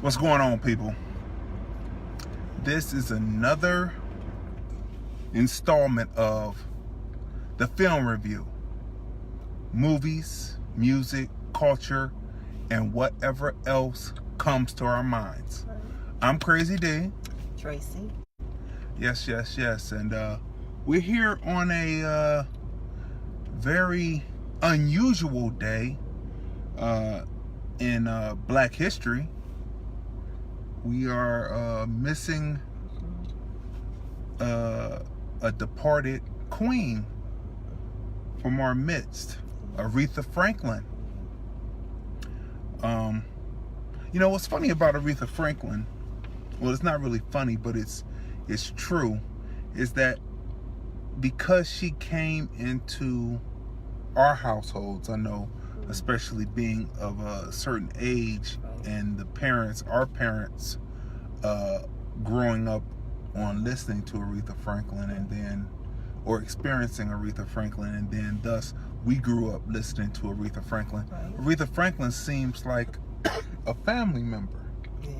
What's going on, people? This is another installment of the film review. Movies, music, culture, and whatever else comes to our minds. I'm Crazy Dee. Tracey. Yes. And we're here on a very unusual day in Black history. We are missing a departed queen from our midst, Aretha Franklin. You know what's funny about Aretha Franklin? Well, it's not really funny, but it's true. Is that because she came into our households, I know, especially being of a certain age, and our parents, growing up on listening to Aretha Franklin or experiencing Aretha Franklin, and then thus we grew up listening to Aretha Franklin. Right. Aretha Franklin seems like a family member. Yeah.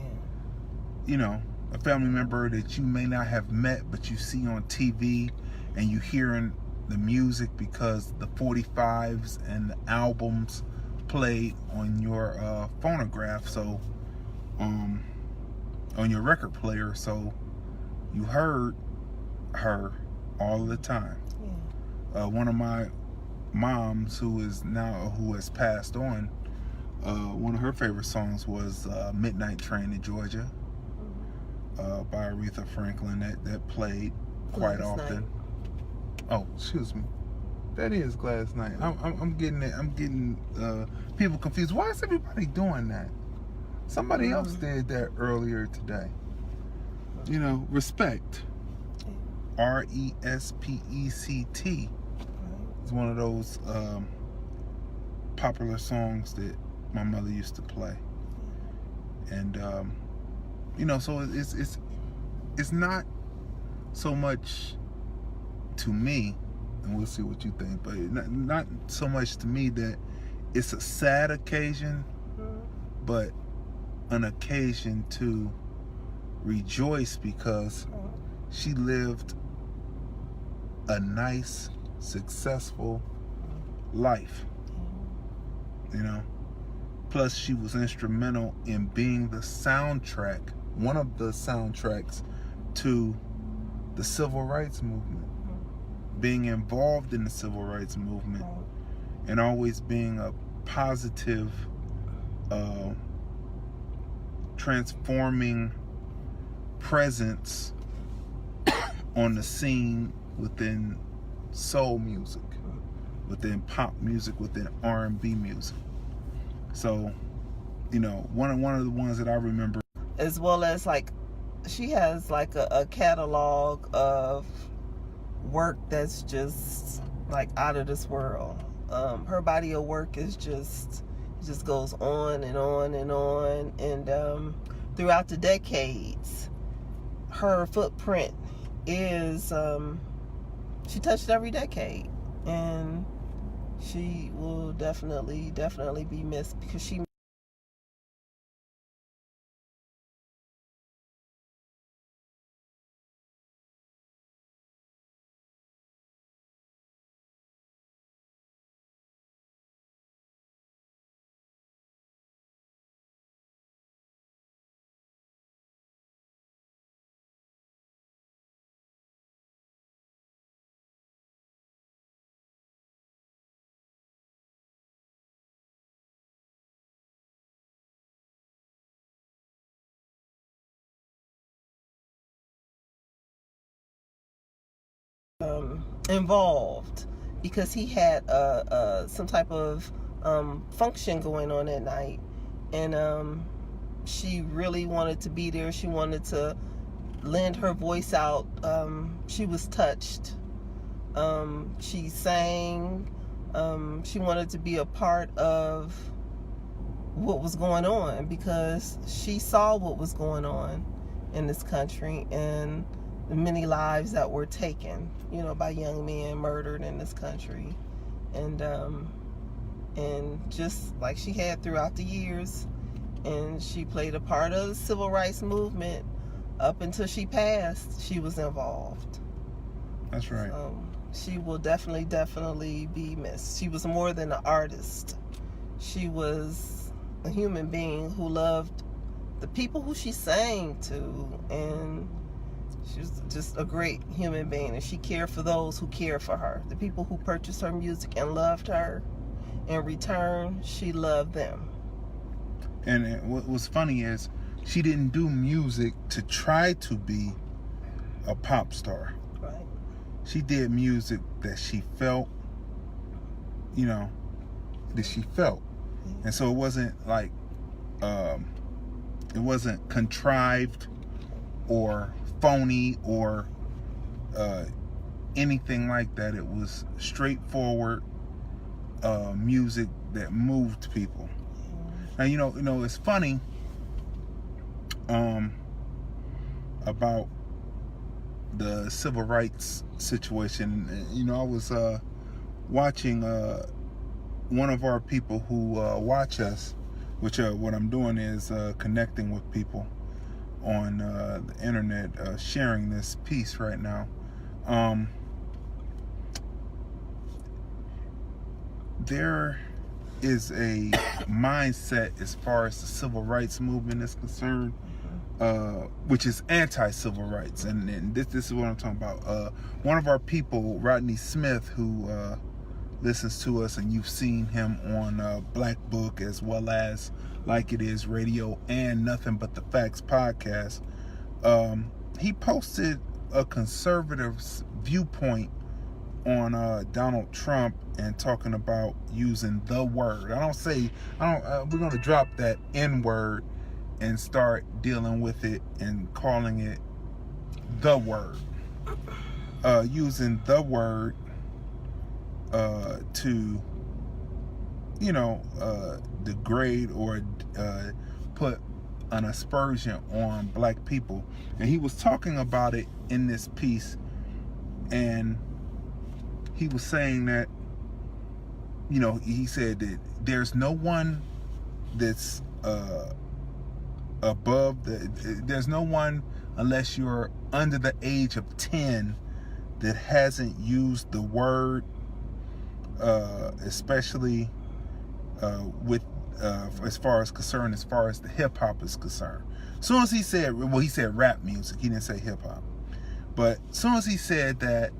You know, a family member that you may not have met, but you see on TV and you hearing the music because the 45s and the albums played on your phonograph, so on your record player, so you heard her all the time. Yeah. One of my moms, who has passed on, one of her favorite songs was Midnight Train to Georgia by Aretha Franklin, that played quite often. Night. Oh, excuse me. That is Gladys Knight. I'm getting people confused. Why is everybody doing that? Somebody else did that earlier today. You know, respect. Respect is one of those popular songs that my mother used to play. And you know, so it's not so much to me, and we'll see what you think, but not so much to me that it's a sad occasion, but an occasion to rejoice because she lived a nice, successful life, you know. Plus, she was instrumental in being one of the soundtracks to the Civil Rights Movement, being involved in the Civil Rights Movement, and always being a positive, transforming presence on the scene within soul music, within pop music, within R&B music. So, you know, one of the ones that I remember, as well as like she has like a catalog of work that's just like out of this world. Her body of work is just goes on and on and on, and throughout the decades, her footprint is she touched every decade, and she will definitely be missed because she involved because he had some type of function going on that night, and she really wanted to be there. She wanted to lend her voice out. She was touched. She sang. She wanted to be a part of what was going on because she saw what was going on in this country and the many lives that were taken, you know, by young men murdered in this country. And just like she had throughout the years, and she played a part of the civil rights movement up until she passed. She was involved. That's right. So she will definitely be missed. She was more than an artist. She was a human being who loved the people who she sang to, and she was just a great human being, and she cared for those who cared for her. The people who purchased her music and loved her. In return, she loved them. And what was funny is she didn't do music to try to be a pop star. Right. She did music that she felt, that she felt. And so it wasn't like, it wasn't contrived or phony or anything like that. It was straightforward music that moved people. Now, it's funny about the civil rights situation. I was watching one of our people who watch us, which what I'm doing is connecting with people on the internet, sharing this piece right now. There is a mindset as far as the civil rights movement is concerned, which is anti-civil rights, and this is what I'm talking about. One of our people, Rodney Smith, who listens to us, and you've seen him on Black Book as well as Like It Is Radio and Nothing But the Facts podcast. He posted a conservative's viewpoint on Donald Trump and talking about using the word. We're going to drop that N word and start dealing with it and calling it the word. Using the word to, degrade or put an aspersion on black people. And he was talking about it in this piece, and he was saying that, he said that there's no one that's there's no one, unless you're under the age of 10, that hasn't used the word, especially with as far as the hip hop is concerned. As soon as he said rap music, he didn't say hip hop. But as soon as he said that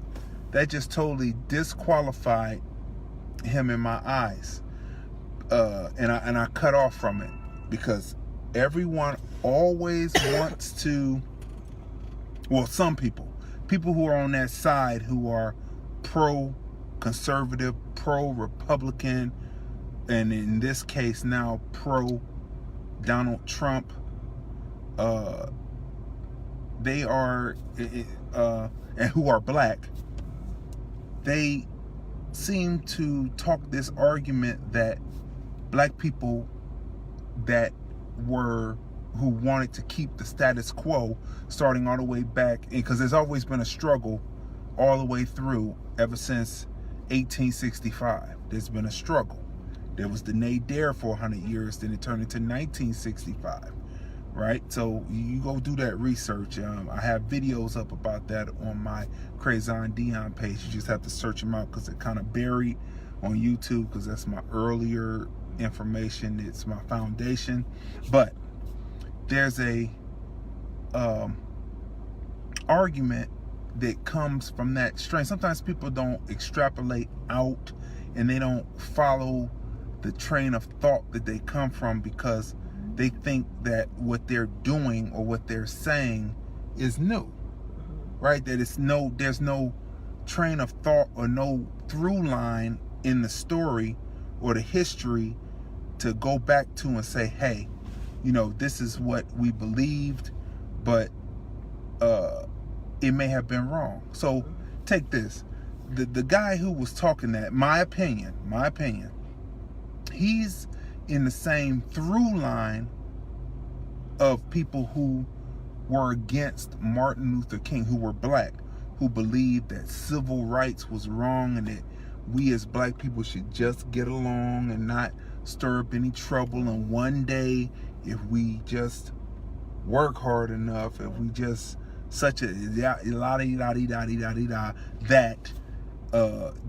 just totally disqualified him in my eyes, and I cut off from it, because everyone always wants to. Well, some people who are on that side, who are pro-conservative, pro-Republican, and in this case now pro-Donald Trump, they are, and who are black, they seem to talk this argument that black people who wanted to keep the status quo, starting all the way back, because there's always been a struggle all the way through, ever since 1865. There's been a struggle. There was the nadir for 100 years, then it turned into 1965, right? So you go do that research. I have videos up about that on my Crazy Deeyon page. You just have to search them out, because they're kind of buried on YouTube, because that's my earlier information. It's my foundation. But there's a argument that comes from that strain. Sometimes people don't extrapolate out, and they don't follow the train of thought that they come from, because they think that what they're doing or what they're saying is new, right? That there's no train of thought or no through line in the story or the history to go back to and say, hey, this is what we believed, but it may have been wrong. So take this. The guy who was talking that, my opinion, he's in the same through line of people who were against Martin Luther King, who were black, who believed that civil rights was wrong, and that we as black people should just get along and not stir up any trouble, and one day if we just work hard enough, if we just such a la-di-da-di-da-di-da-di-da, that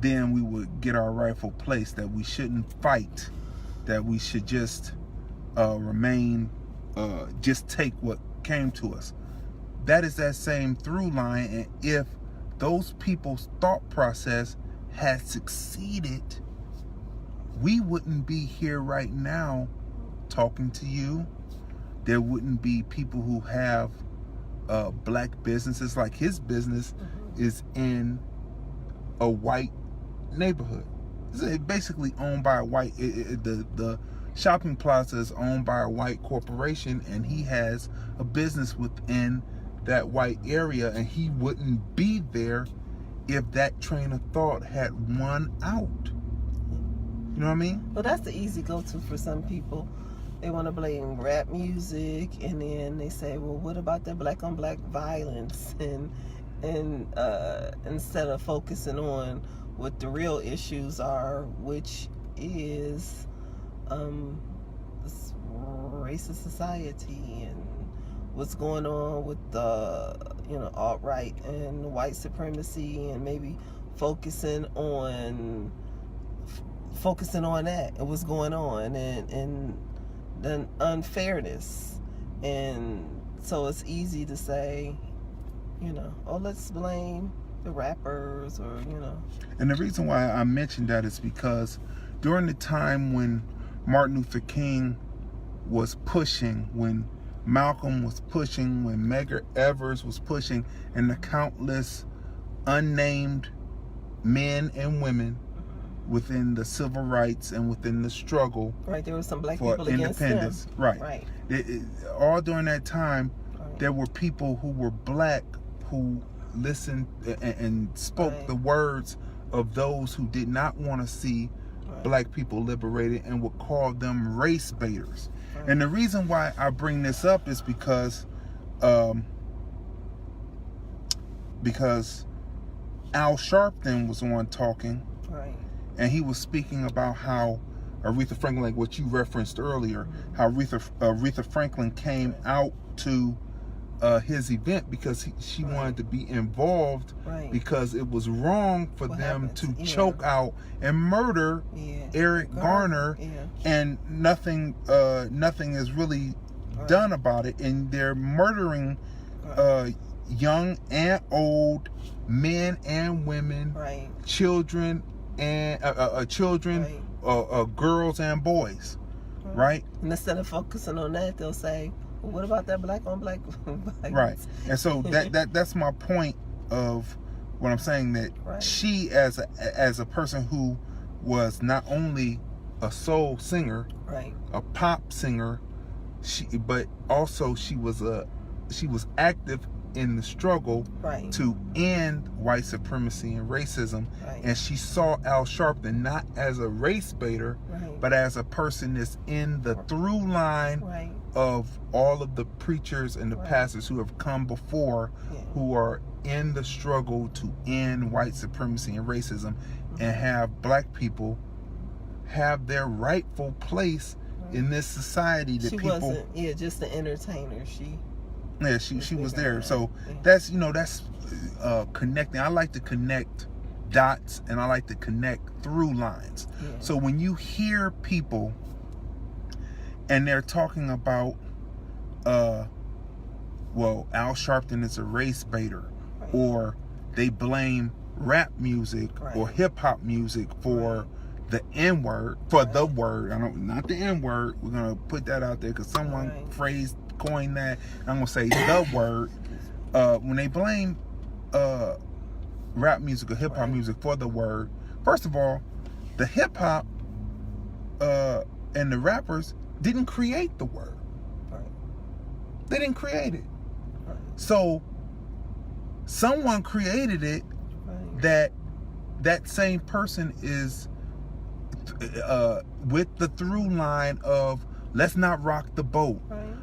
then we would get our rightful place, that we shouldn't fight, that we should just remain, just take what came to us. That is that same through line, and if those people's thought process had succeeded, we wouldn't be here right now talking to you. There wouldn't be people who have black businesses. Like his business is in a white neighborhood. It's basically owned by a white, the shopping plaza is owned by a white corporation, and he has a business within that white area, and he wouldn't be there if that train of thought had won out. You know what I mean? Well, that's the easy go-to for some people. They want to blame rap music, and then they say, well, what about the black on black violence? And instead of focusing on what the real issues are, which is this racist society and what's going on with the alt-right and white supremacy, and maybe focusing on that and what's going on, and the unfairness. And so it's easy to say, oh, let's blame the rappers, or And the reason why I mentioned that is because during the time when Martin Luther King was pushing, when Malcolm was pushing, when Medgar Evers was pushing, and the countless unnamed men and women within the civil rights and within the struggle, right, there were some black for people against independence, them. right. All during that time, there were people who were black who listened and spoke the words of those who did not want to see black people liberated, and would call them race baiters. And the reason why I bring this up is because Al Sharpton was on talking, and he was speaking about how Aretha Franklin, like what you referenced earlier, how Aretha Franklin came out to his event because she wanted to be involved, because it was wrong for them to choke out and murder Eric Garner, and nothing is really done about it, and they're murdering young and old, men and women, children and girls and boys, right? And instead of focusing on that, they'll say, well, what about that black on black violence? Right. And so that's my point of what I'm saying, that she, as a person who was not only a soul singer, a pop singer, but also she was active in the struggle to end white supremacy and racism, and she saw Al Sharpton not as a race baiter, but as a person that's in the through line of all of the preachers and the pastors who have come before, who are in the struggle to end white supremacy and racism, and have black people have their rightful place in this society. That she people wasn't just an entertainer. She was there. So that's connecting. I like to connect dots, and I like to connect through lines. So when you hear people and they're talking about well, Al Sharpton is a race baiter, or they blame rap music or hip hop music for the N-word, for the word. Not the N-word. We're gonna put that out there because someone coined that. I'm gonna say the word. When they blame rap music or hip hop music for the word, first of all, the hip hop and the rappers didn't create the word. They didn't create it. So someone created it. That same person is with the through line of, let's not rock the boat,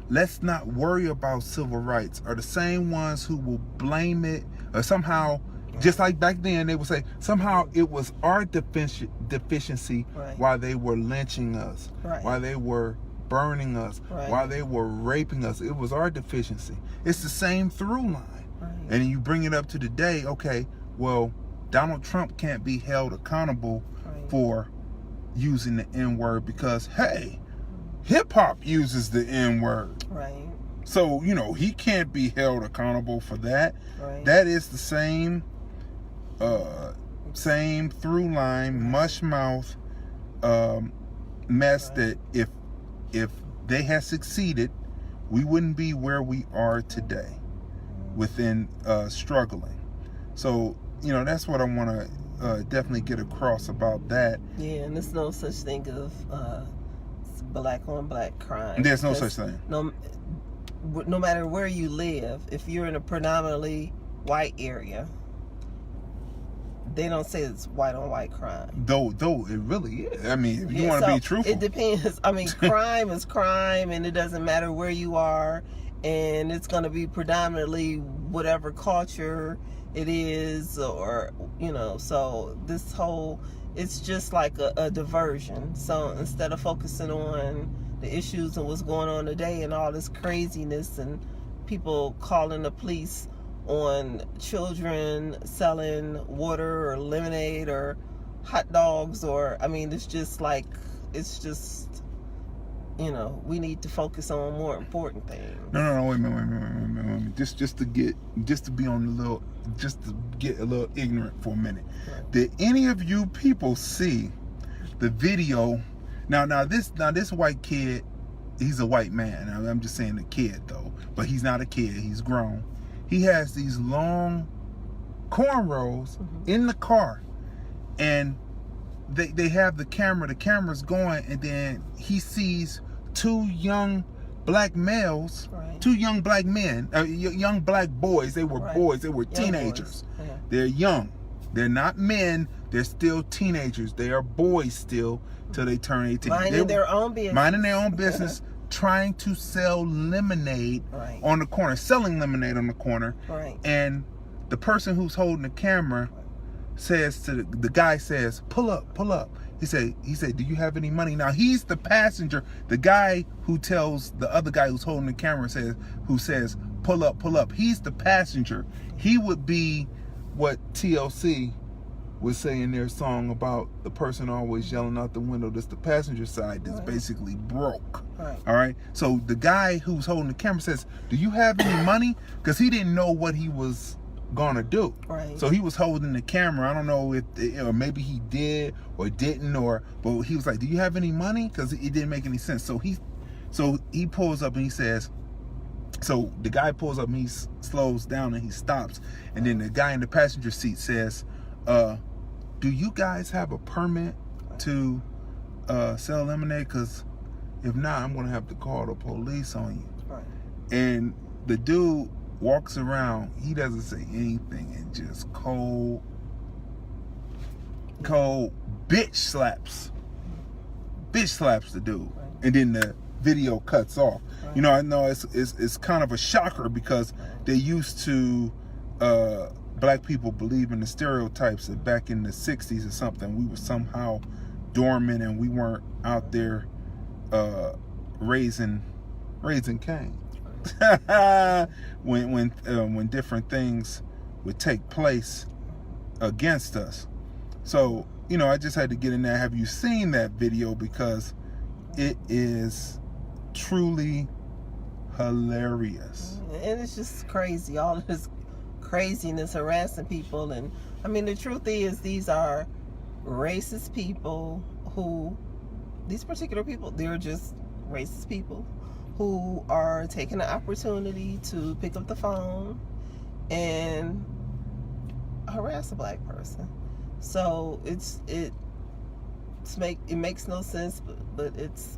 let's not worry about civil rights, are the same ones who will blame it, or somehow, just like back then, they would say somehow it was our deficiency while they were lynching us, while they were burning us, right. while they were raping us. It was our deficiency. It's the same through line. Right. And you bring it up to today, okay, well, Donald Trump can't be held accountable right. for using the N-word because, hey, hip-hop uses the N-word. Right. So, you know, he can't be held accountable for that. Right. That is the same through line, mush mouth mess right. that if they had succeeded, we wouldn't be where we are today within struggling. So, you know, that's what I want to definitely get across about that. Yeah, and there's no such thing of black on black crime. There's no such thing. No matter where you live, if you're in a predominantly white area, they don't say it's white on white crime. Though it really is. I mean, if you want to be truthful. It depends. I mean, crime is crime, and it doesn't matter where you are, and it's going to be predominantly whatever culture it is, or, you know, so this whole, it's just like a diversion. So instead of focusing on the issues and what's going on today and all this craziness and people calling the police on children selling water or lemonade or hot dogs, or, I mean, it's just, you know, we need to focus on more important things. No, wait a minute. Just to get a little ignorant for a minute. Right. Did any of you people see the video? Now this white kid, he's a white man. I'm just saying a kid though, but he's not a kid. He's grown. He has these long cornrows in the car, and they have the camera. The camera's going, and then he sees two young black males, right. Two young black men, young black boys. They were right. Boys. They were teenagers. Yeah. They're young. They're not men. They're still teenagers. They are boys still till they turn 18. Minding their own business. Trying to sell lemonade right. on the corner, selling lemonade on the corner. Right. And the person who's holding the camera says to the guy says, pull up. He said, do you have any money? Now he's the passenger. The guy who tells the other guy who's holding the camera says, pull up. He's the passenger. He would be what TLC would say in their song about the person always yelling out the window. That's the passenger side that's basically broke. Right. All right. So the guy who's holding the camera says, do you have any money? Because he didn't know what he was gonna do. Right. So he was holding the camera. I don't know if, or maybe he did or didn't, but he was like, do you have any money? Because it didn't make any sense. So he pulls up and he says, so the guy pulls up and he slows down and he stops. And then the guy in the passenger seat says, do you guys have a permit to sell lemonade? Because if not, I'm going to have to call the police on you. Right. And the dude walks around. He doesn't say anything and just cold bitch slaps the dude. Right. And then the video cuts off. Right. You know, I know it's kind of a shocker because they used to black people believe in the stereotypes that back in the 60s or something, we were somehow dormant and we weren't out there raising Cain. when different things would take place against us. So, you know, I just had to get in there. Have you seen that video? Because it is truly hilarious. And it's just crazy. All of this craziness harassing people. And I mean, the truth is, these are racist people these particular people, they're just racist people who are taking the opportunity to pick up the phone and harass a black person. So it makes no sense, but it's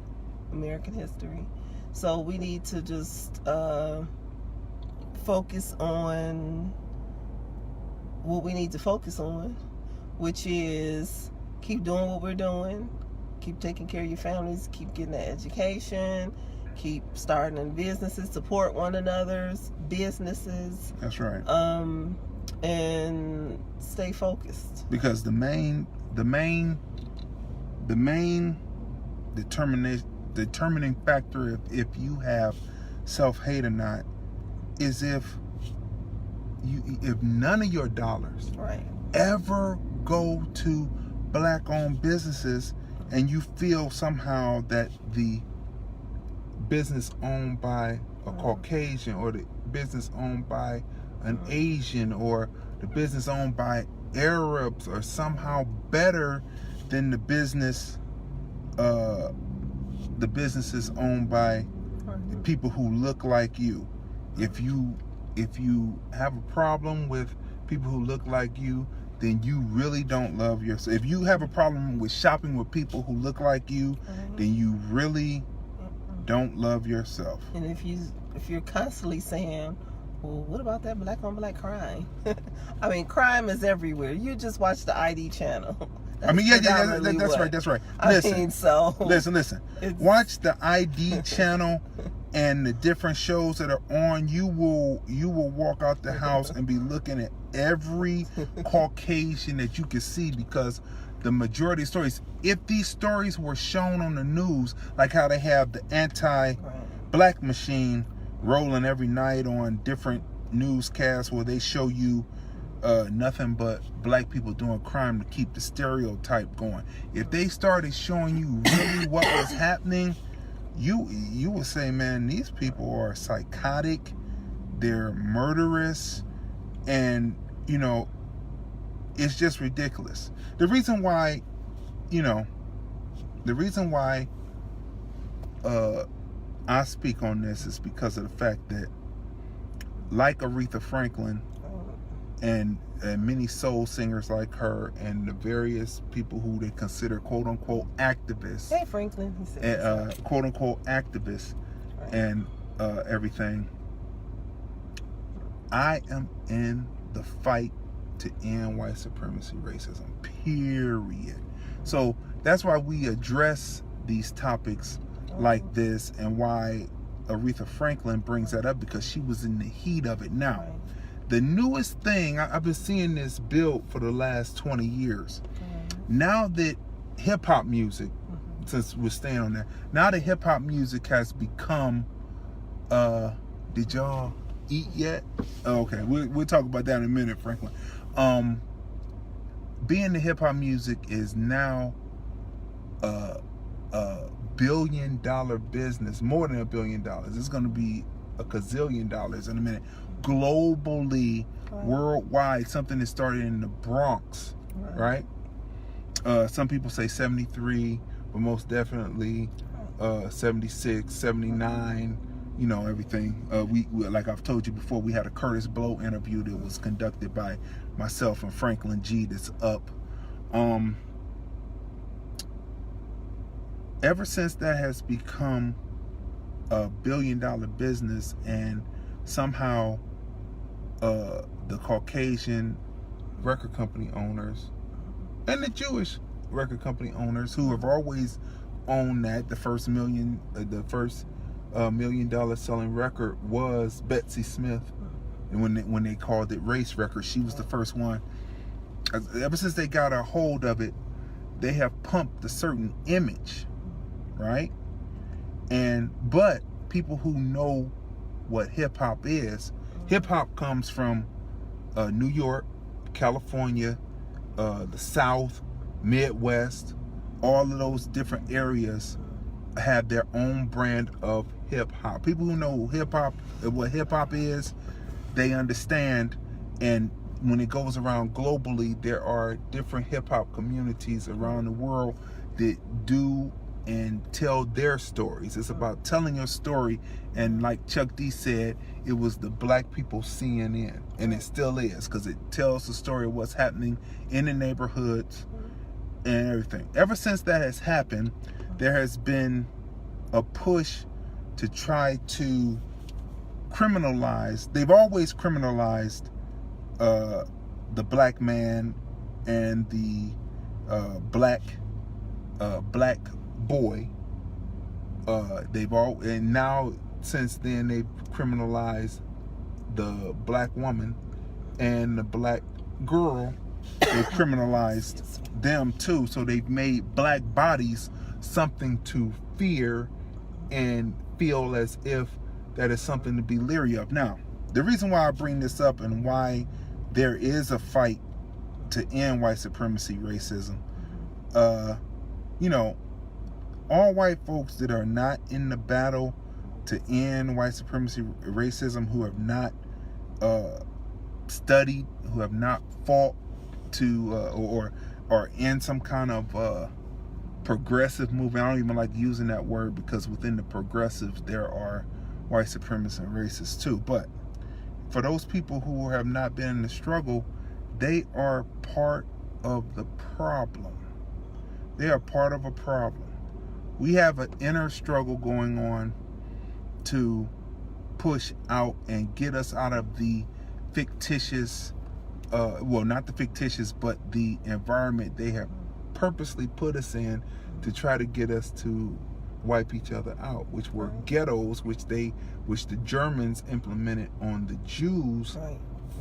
American history. So we need to just focus on what we need to focus on, which is keep doing what we're doing, keep taking care of your families, keep getting that education, keep starting businesses, support one another's businesses. That's right. And stay focused. Because the main determining factor if you have self-hate or not is if none of your dollars ever go to black-owned businesses, and you feel somehow that the business owned by a Caucasian, or the business owned by an Asian, or the business owned by Arabs are somehow better than the businesses owned by the people who look like you. If you have a problem with people who look like you, then you really don't love yourself. If you have a problem with shopping with people who look like you, then you really don't love yourself. And if you're constantly saying, well, what about that black on black crime? I mean, crime is everywhere. You just watch the ID channel. That's right. Listen. Watch the ID channel and the different shows that are on. You will walk out the house and be looking at every Caucasian that you can see, because the majority of stories, if these stories were shown on the news, like how they have the anti-black machine rolling every night on different newscasts where they show you nothing but black people doing crime to keep the stereotype going. If they started showing you really what was happening, you would say, man, these people are psychotic, they're murderous, and it's just ridiculous. The reason why I speak on this is because of the fact that, like Aretha Franklin and many soul singers like her, and the various people who they consider quote unquote activists, hey Franklin, he said, quote unquote activists, and everything, I am in the fight to end white supremacy, racism, period. So that's why we address these topics like this, and why Aretha Franklin brings that up, because she was in the heat of it. Now, the newest thing, I've been seeing this build for the last 20 years. Now that hip-hop music, since we're staying on that, now that hip-hop music has become, did y'all eat yet? Oh, okay, we'll talk about that in a minute, Franklin. Being the hip-hop music is now a billion-dollar business, more than $1 billion. It's going to be a gazillion dollars in a minute. Globally, worldwide, something that started in the Bronx, right? Some people say 73, but most definitely 76, 79, everything. We like I've told you before, we had a Curtis Blow interview that was conducted by myself and Franklin G that's up. Ever since that has become a billion-dollar business, and somehow the Caucasian record company owners and the Jewish record company owners, who have always owned that, the first $1 million selling record was Betsy Smith, and when they called it race records, she was the first one. Ever since they got a hold of it, they have pumped a certain image, right? But people who know what hip-hop is, hip-hop comes from New York, California, the South, Midwest. All of those different areas have their own brand of hip-hop. People who know what hip-hop is, they understand. And when it goes around globally, there are different hip-hop communities around the world that do and tell their stories. It's about telling your story, and like Chuck D said, it was the black people CNN, and it still is, because it tells the story of what's happening in the neighborhoods and everything. Ever since that has happened, there has been a push to try to criminalize. They've always criminalized the black man and the black boy. And now since then they've criminalized the black woman and the black girl. They've criminalized them too. So they've made black bodies something to fear and feel as if that is something to be leery of. Now, the reason why I bring this up and why there is a fight to end white supremacy, racism, you know, all white folks that are not in the battle to end white supremacy, racism, who have not studied, who have not fought to, or are in some kind of progressive movement. I don't even like using that word, because within the progressives there are white supremacists and racists too. But for those people who have not been in the struggle, they are part of the problem. They are part of a problem. We have an inner struggle going on to push out and get us out of the fictitious, well, not the fictitious, but the environment they have purposely put us in to try to get us to wipe each other out, which were ghettos, which the Germans implemented on the Jews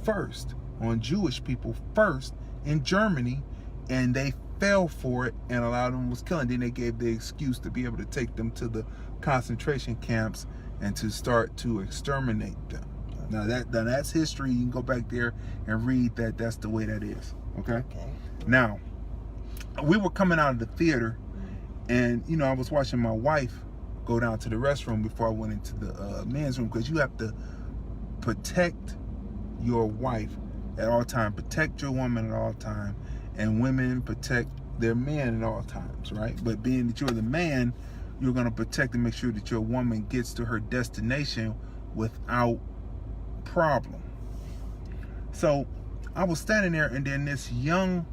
first, on Jewish people first in Germany, and they fell for it, and a lot of them was killing. Then they gave the excuse to be able to take them to the concentration camps and to start to exterminate them. Now that's history. You can go back there and read that. That's the way that is. Okay. Now, we were coming out of the theater, and you know, I was watching my wife go down to the restroom before I went into the men's room, because you have to protect your wife at all times, protect your woman at all times, and women protect their men at all times, right? But being that you're the man, you're going to protect and make sure that your woman gets to her destination without problem. So I was standing there, and then this young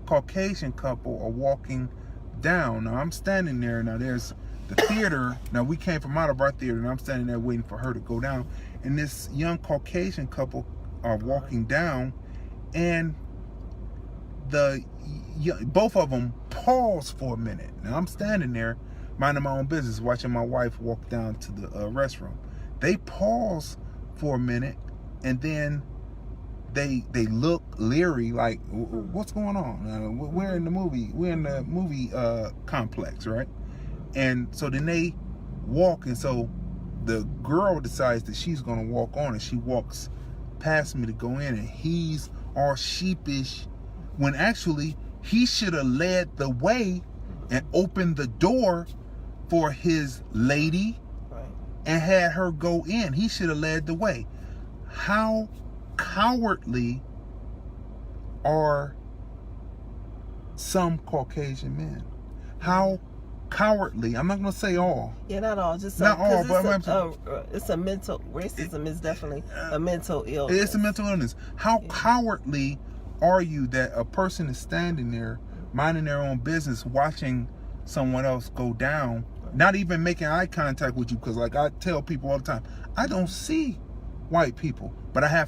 Caucasian couple are walking down. Now I'm standing there. Now there's the theater. Now we came from out of our theater, and I'm standing there waiting for her to go down. And this young Caucasian couple are walking down, and both of them pause for a minute. Now I'm standing there minding my own business, watching my wife walk down to the restroom. They pause for a minute, and then they look leery, like, what's going on? We're in the movie complex, right? And so then they walk, and so the girl decides that she's gonna walk on, and she walks past me to go in, and he's all sheepish, when actually he should have led the way and opened the door for his lady and had her go in. He should have led the way. How cowardly are some Caucasian men? How cowardly. I'm not going to say all. Yeah, not all. Just not all, but it's a mental, racism is definitely a mental illness. It's a mental illness. How cowardly are you that a person is standing there minding their own business, watching someone else go down, not even making eye contact with you? Because like I tell people all the time, I don't see white people, but I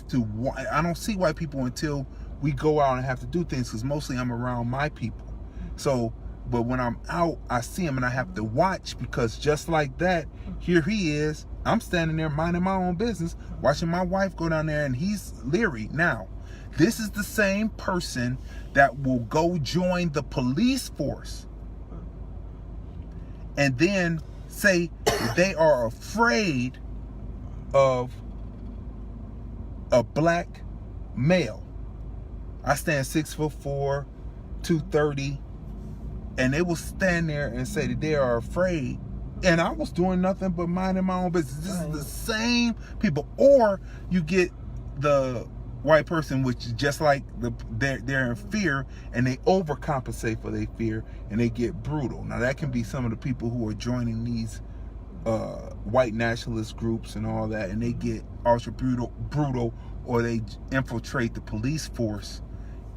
don't see white people until we go out and have to do things, because mostly I'm around my people. So, but when I'm out, I see him and I have to watch, because just like that, here he is, I'm standing there minding my own business, watching my wife go down there, and he's leery. Now, this is the same person that will go join the police force and then say they are afraid of a black male. I stand 6'4", 230, and they will stand there and say that they are afraid, and I was doing nothing but minding my own business. This is the same people. Or you get the white person, which is just like they're in fear, and they overcompensate for their fear, and they get brutal. Now that can be some of the people who are joining these white nationalist groups and all that, and they get ultra brutal, or they infiltrate the police force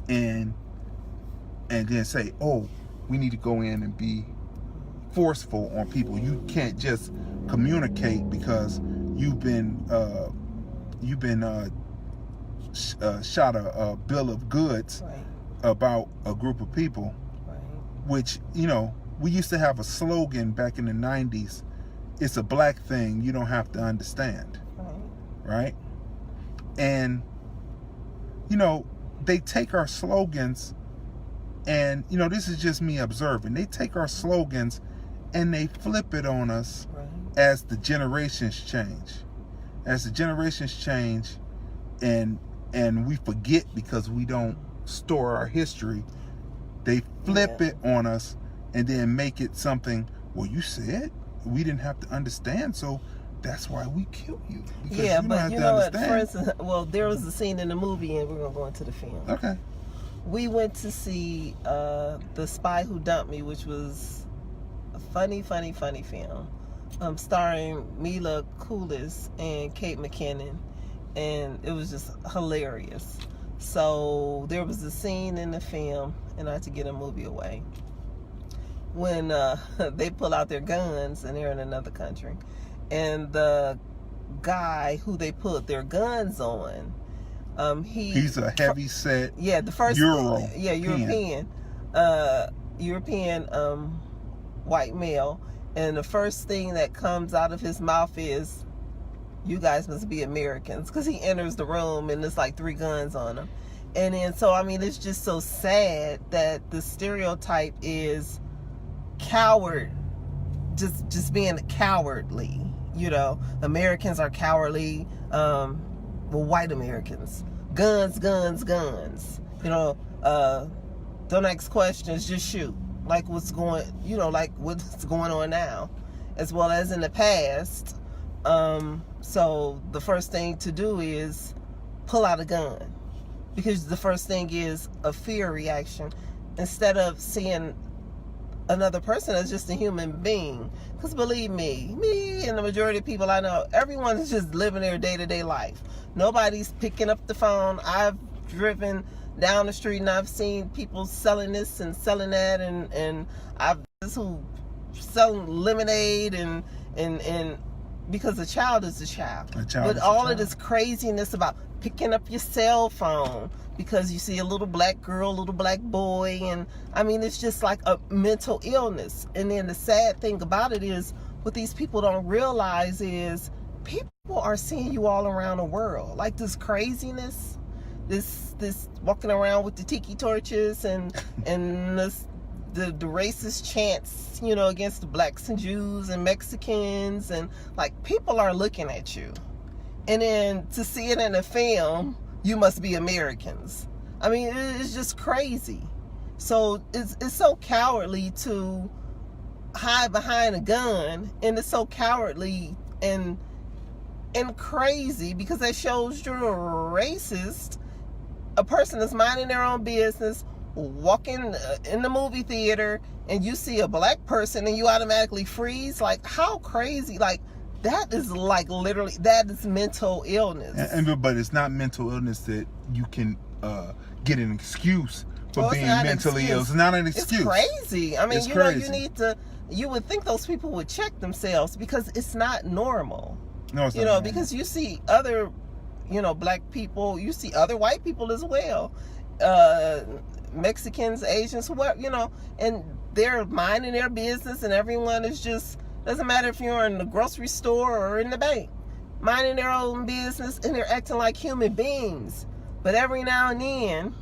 and then say, oh, we need to go in and be forceful on people. You can't just communicate because you've been shot a bill of goods about a group of people, which, you know, we used to have a slogan back in the 90s, it's a black thing you don't have to understand, right? And, you know, they take our slogans, and, you know, this is just me observing, they take our slogans and they flip it on us as the generations change, and we forget because we don't store our history, they flip it on us and then make it something. Well, you said we didn't have to understand, so that's why we kill you. Yeah, but you know what? For instance, well, there was a scene in the movie, and we're gonna go into the film. Okay. We went to see The Spy Who Dumped Me, which was a funny film, starring Mila Kunis and Kate McKinnon, and it was just hilarious. So there was a scene in the film, and not to get a movie away, when they pull out their guns and they're in another country, and the guy who they put their guns on, he's a heavy set, the first European white male, and the first thing that comes out of his mouth is, "You guys must be Americans," because he enters the room and there's like 3 guns on him. And then, so I mean, it's just so sad that the stereotype is coward, just being cowardly. You know, Americans are cowardly. Well, white Americans, guns. You know, don't ask questions, just shoot. Like what's going on now, as well as in the past. So the first thing to do is pull out a gun, because the first thing is a fear reaction, instead of seeing another person as just a human being. Because believe me and the majority of people I know, everyone's just living their day-to-day life. Nobody's picking up the phone. I've driven down the street and I've seen people selling this and selling that, and I've who selling lemonade and because a child is a child. But all of this craziness about picking up your cell phone because you see a little black girl, a little black boy, and I mean, it's just like a mental illness. And then the sad thing about it is, what these people don't realize is, people are seeing you all around the world. Like this craziness, this walking around with the tiki torches and the racist chants, you know, against the blacks and Jews and Mexicans, and like people are looking at you. And then to see it in a film, you must be Americans. I mean, it's just crazy. So it's so cowardly to hide behind a gun, and it's so cowardly and crazy, because that shows you're a racist. A person that's minding their own business, walking in the movie theater, and you see a black person and you automatically freeze. Like, how crazy? Like, that is like literally, that is mental illness. But it's not mental illness that you can get an excuse for being mentally ill. It's not an excuse. It's crazy. I mean, it's crazy. You would think those people would check themselves, because it's not normal. No, it's not normal. Because you see other, black people, you see other white people as well. Mexicans, Asians, whoever, and they're minding their business, and everyone is just, doesn't matter if you're in the grocery store or in the bank, minding their own business, and they're acting like human beings. But every now and then,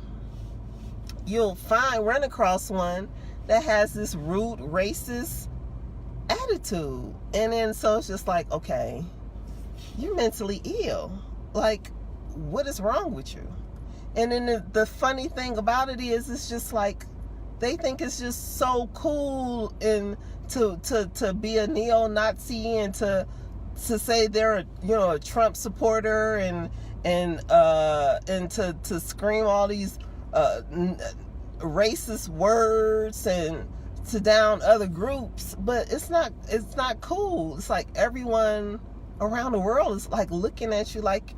you'll run across one that has this rude, racist attitude. And then, so it's just like, okay, you're mentally ill. Like, what is wrong with you? And then the funny thing about it is, it's just like, they think it's just so cool and to be a neo-Nazi, and to say they're a Trump supporter, and to scream all these racist words and to down other groups. But it's not cool. It's like everyone around the world is like looking at you like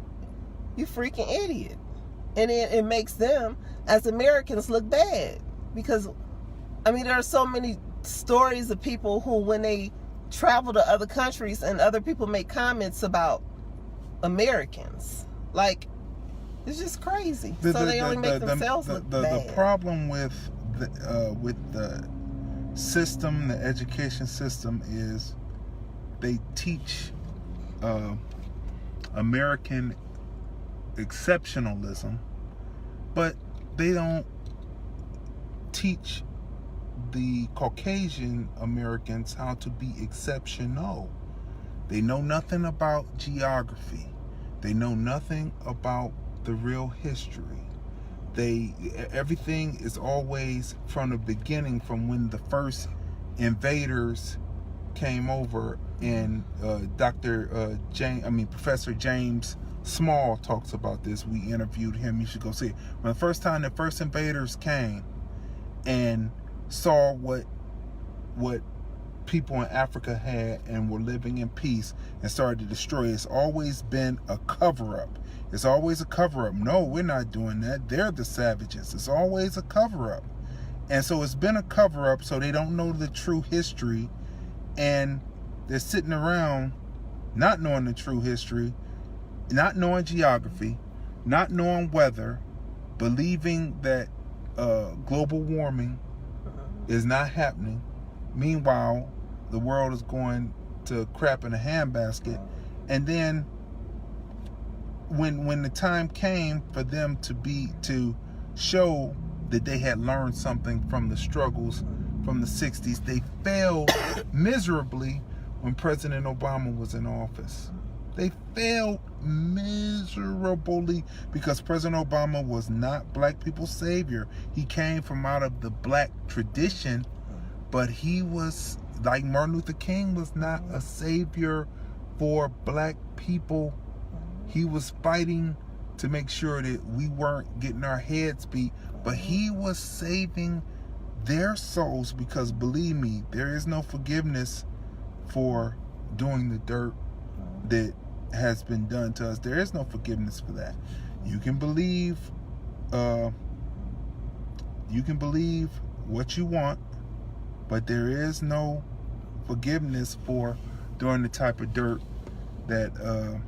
you freaking idiot, and it makes them as Americans look bad, because I mean, there are so many stories of people who, when they travel to other countries and other people make comments about Americans, like, it's just crazy. So they only make themselves look bad. The problem with the system, the education system, is they teach American exceptionalism, but they don't teach the Caucasian Americans how to be exceptional. They know nothing about geography. They know nothing about the real history. Everything is always from the beginning, from when the first invaders came over, and Professor James Small talks about this. We interviewed him. You should go see it. When the first time the first invaders came and saw what people in Africa had and were living in peace and started to destroy, it's always been a cover-up. It's always a cover-up. No, we're not doing that. They're the savages. It's always a cover-up. And so it's been a cover-up, so they don't know the true history, and they're sitting around not knowing the true history, not knowing geography, not knowing weather, believing that global warming is not happening. Meanwhile, the world is going to crap in a handbasket. And then when the time came for them to show that they had learned something from the struggles from the 60s, they failed miserably when President Obama was in office. They failed miserably because President Obama was not black people's savior. He came from out of the black tradition, but he was, like Martin Luther King, was not a savior for black people. He was fighting to make sure that we weren't getting our heads beat, but he was saving their souls, because believe me, there is no forgiveness for doing the dirt that has been done to us. There is no forgiveness for that. You can believe what you want, but there is no forgiveness for doing the type of dirt that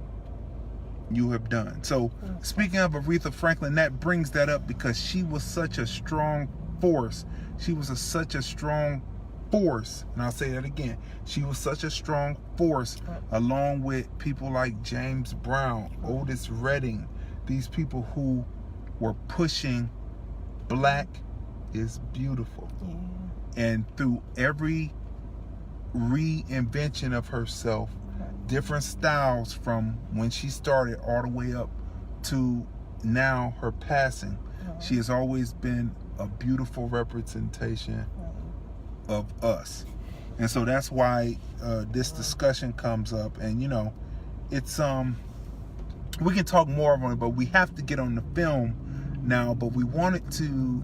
you have done. So speaking of Aretha Franklin, that brings that up because she was such a strong force. She was such a strong force, and I'll say that again. She was such a strong force, along with people like James Brown, Otis Redding, these people who were pushing black is beautiful. And through every reinvention of herself, different styles from when she started all the way up to now her passing, she has always been a beautiful representation of us. And so that's why this discussion comes up. And you know, it's we can talk more on it, but we have to get on the film now. But we wanted to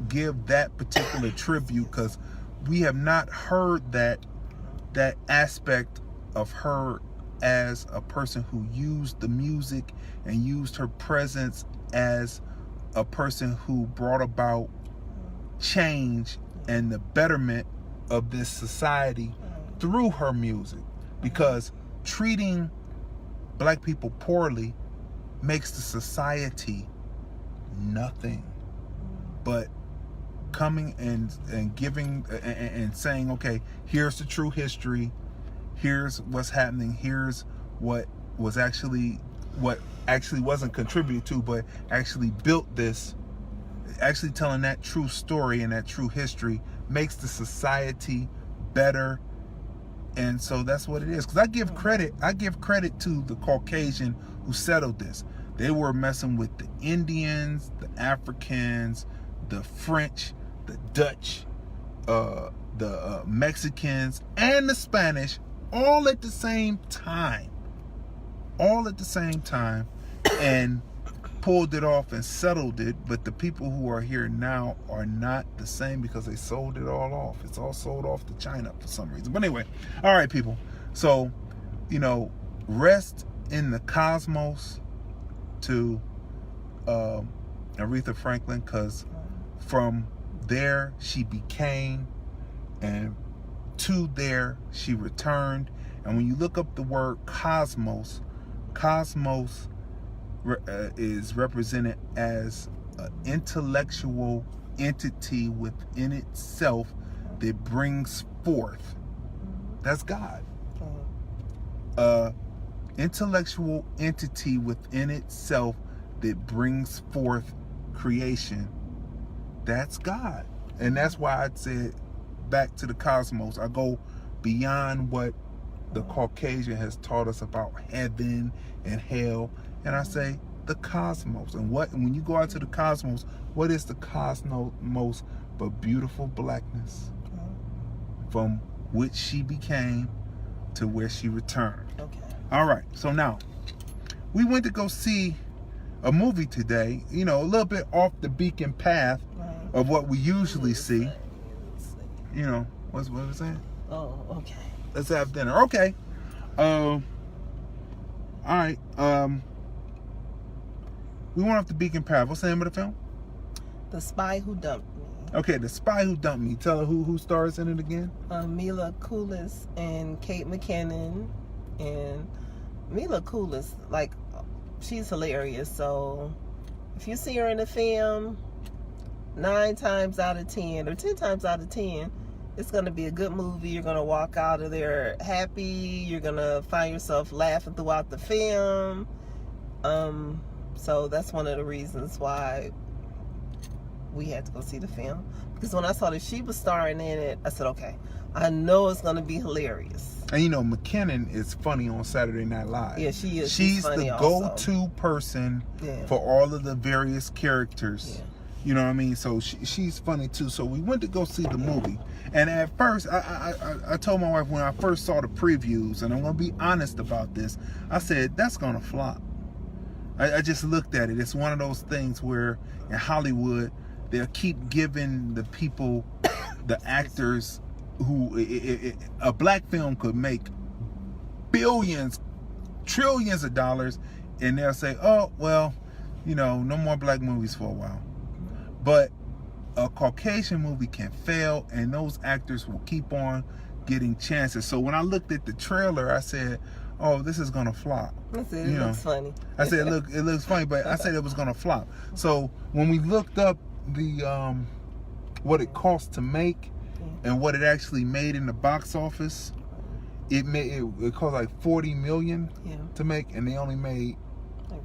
give that particular tribute because we have not heard that aspect of her as a person who used the music and used her presence as a person who brought about change and the betterment of this society through her music. Because treating black people poorly makes the society nothing, but coming and giving and saying, okay, here's the true history, here's what's happening, here's what actually wasn't contributed to, but actually built this, actually telling that true story and that true history makes the society better. And so that's what it is. Because I give credit to the Caucasian who settled this. They were messing with the Indians, the Africans, the French, the Dutch, the Mexicans, and the Spanish, all at the same time. And pulled it off and settled it. But the people who are here now are not the same because they sold it all off. It's all sold off to China for some reason. But anyway, all right, people. So, you know, rest in the cosmos to Aretha Franklin, because from there she became, and to there she returned. And when you look up the word cosmos is represented as an intellectual entity within itself that brings forth. That's God. Intellectual entity within itself that brings forth creation. That's God. And that's why I said back to the cosmos. I go beyond what the Caucasian has taught us about heaven and hell. And I say the cosmos. And when you go out to the cosmos, what is the cosmos but beautiful blackness? From which she became to where she returned. Okay. All right. So now, we went to go see a movie today, a little bit off the beacon path of what we usually see. What was I saying? Oh, okay. Let's have dinner. Okay. All right. We went off the beacon path. What's the name of the film? The Spy Who Dumped Me. Okay, The Spy Who Dumped Me. Tell her who stars in it again. Mila Kunis and Kate McKinnon. And Mila Kunis, she's hilarious. So if you see her in the film, 9 times out of 10 or 10 times out of 10, it's going to be a good movie. You're going to walk out of there happy. You're going to find yourself laughing throughout the film. So that's one of the reasons why we had to go see the film. Because when I saw that she was starring in it, I said, okay, I know it's going to be hilarious. And McKinnon is funny on Saturday Night Live. Yeah, she is. She's funny the also. go-to person for all of the various characters. Yeah. You know what I mean? So she's funny too. So we went to go see the movie. And at first, I told my wife when I first saw the previews, and I'm going to be honest about this, I said, that's going to flop. I just looked at it. It's one of those things where in Hollywood, they'll keep giving the people, the actors, who a black film could make billions, trillions of dollars, and they'll say, oh, well, no more black movies for a while. But a Caucasian movie can fail, and those actors will keep on getting chances. So when I looked at the trailer, I said, oh, this is gonna flop. I said, it looks funny. I said, it looks funny, but I said it was gonna flop. So when we looked up the what it cost to make and what it actually made in the box office, it cost like $40 million to make, and they only made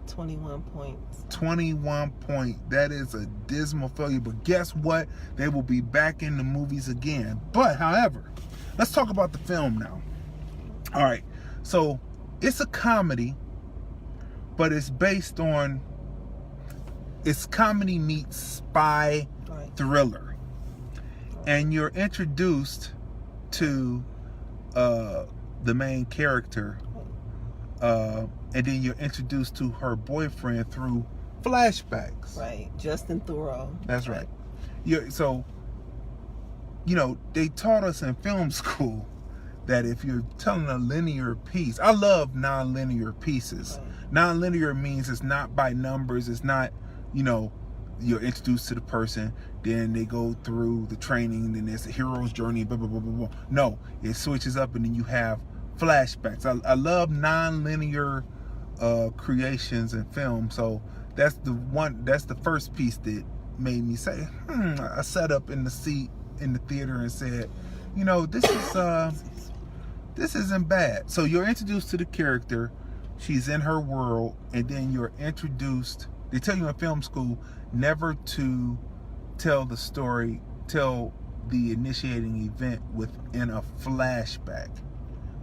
21 points. 21 points. That is a dismal failure. But guess what? They will be back in the movies again. But however, let's talk about the film now. All right. So it's a comedy, but it's based on, it's comedy meets spy thriller. And you're introduced to the main character, and then you're introduced to her boyfriend through flashbacks. Right, Justin Theroux. That's right. So, they taught us in film school that if you're telling a linear piece, I love non-linear pieces. Right. Non-linear means it's not by numbers. It's not, you're introduced to the person, then they go through the training, then there's a hero's journey, blah, blah, blah, blah, blah. No, it switches up, and then you have flashbacks. I love non-linear creations in film. So that's the first piece that made me say, I sat up in the seat in the theater and said, this isn't bad. So you're introduced to the character, she's in her world, and then you're introduced, they tell you in film school never to tell the story, tell the initiating event within a flashback.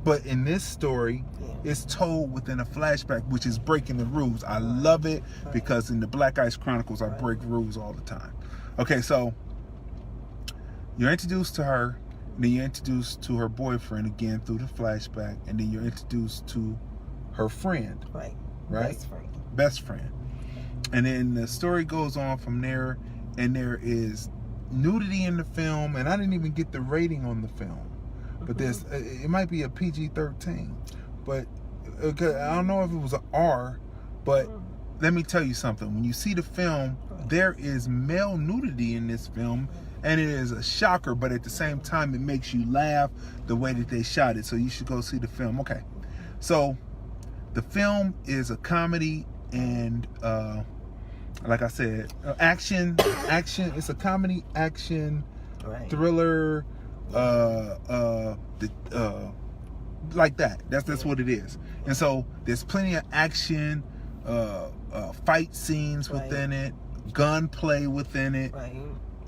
But in this story, it's told within a flashback, which is breaking the rules. I love it because in the Black Ice Chronicles, I break rules all the time. Okay, so you're introduced to her, then you're introduced to her boyfriend again through the flashback, and then you're introduced to her friend. Right? Best friend. And then the story goes on from there, and there is nudity in the film, and I didn't even get the rating on the film. But it might be a PG-13, but I don't know if it was an R. But let me tell you something: when you see the film, there is male nudity in this film, and it is a shocker. But at the same time, it makes you laugh the way that they shot it. So you should go see the film. Okay, so the film is a comedy and, like I said, action. It's a comedy, action, thriller. Like that. That's what it is. And so there's plenty of action, fight scenes within it, gunplay within it,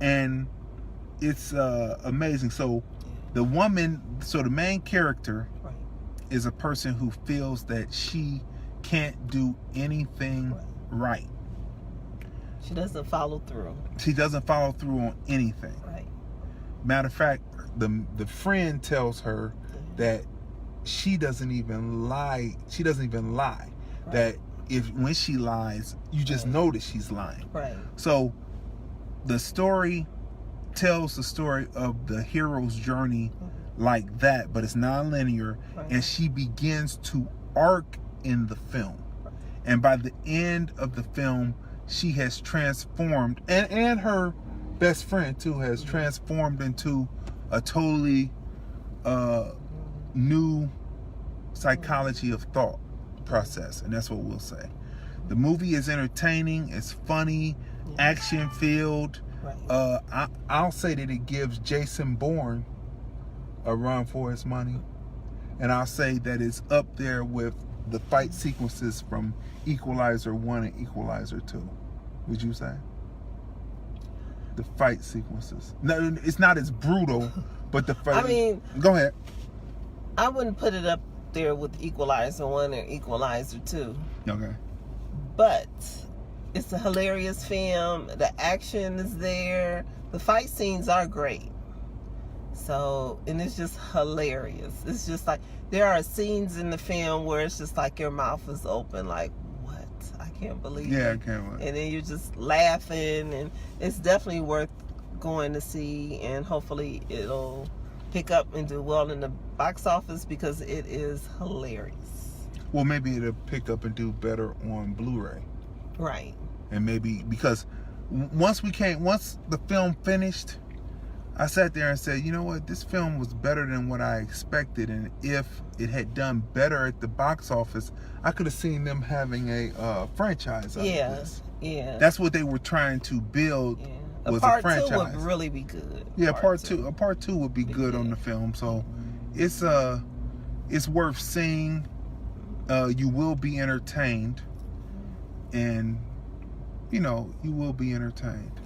and it's amazing. So the woman, so the main character is a person who feels that she can't do anything right. She doesn't follow through. She doesn't follow through on anything. Right. Matter of fact, the friend tells her that she doesn't even lie. She doesn't even lie. Right. That when she lies, you just know that she's lying. Right. So the story tells the story of the hero's journey like that, but it's non-linear, and she begins to arc in the film. And by the end of the film, she has transformed, and her best friend too has transformed into a totally new psychology of thought process, and that's what we'll say. The movie is entertaining, it's funny, action filled. I'll say that it gives Jason Bourne a run for his money, and I'll say that it's up there with the fight sequences from Equalizer 1 and Equalizer 2. Would you say? The fight sequences. No, it's not as brutal, but the fight. I mean, go ahead. I wouldn't put it up there with Equalizer 1 and Equalizer 2. Okay. But it's a hilarious film. The action is there. The fight scenes are great. So, and it's just hilarious. It's just like, there are scenes in the film where it's just like your mouth is open, like, what? I can't believe it. Yeah, I can't wait. And then you're just laughing, and it's definitely worth going to see, and hopefully it'll pick up and do well in the box office because it is hilarious. Well, maybe it'll pick up and do better on Blu-ray. Right. And maybe, because once the film finished, I sat there and said, you know what, this film was better than what I expected, and if it had done better at the box office, I could have seen them having a franchise out of this. Yeah. That's what they were trying to build. A Was part a franchise. 2 would really be good. Yeah, part two would be good on the film. So it's worth seeing. You will be entertained, and you will be entertained.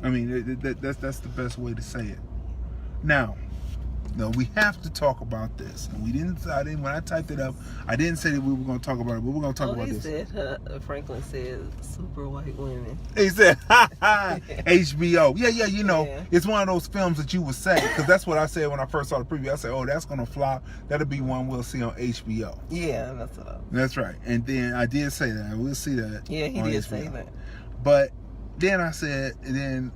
I mean, that's the best way to say it. Now, we have to talk about this. And when I typed it up, I didn't say that we were going to talk about it, but we're going to talk about this. Franklin said, super white women. He said, HBO. Yeah. It's one of those films that you would say, because that's what I said when I first saw the preview. I said, oh, that's going to flop. That'll be one we'll see on HBO. Yeah, that's what I was. That's right. And then I did say that. We'll see that. Yeah, he did say that. But then I said, then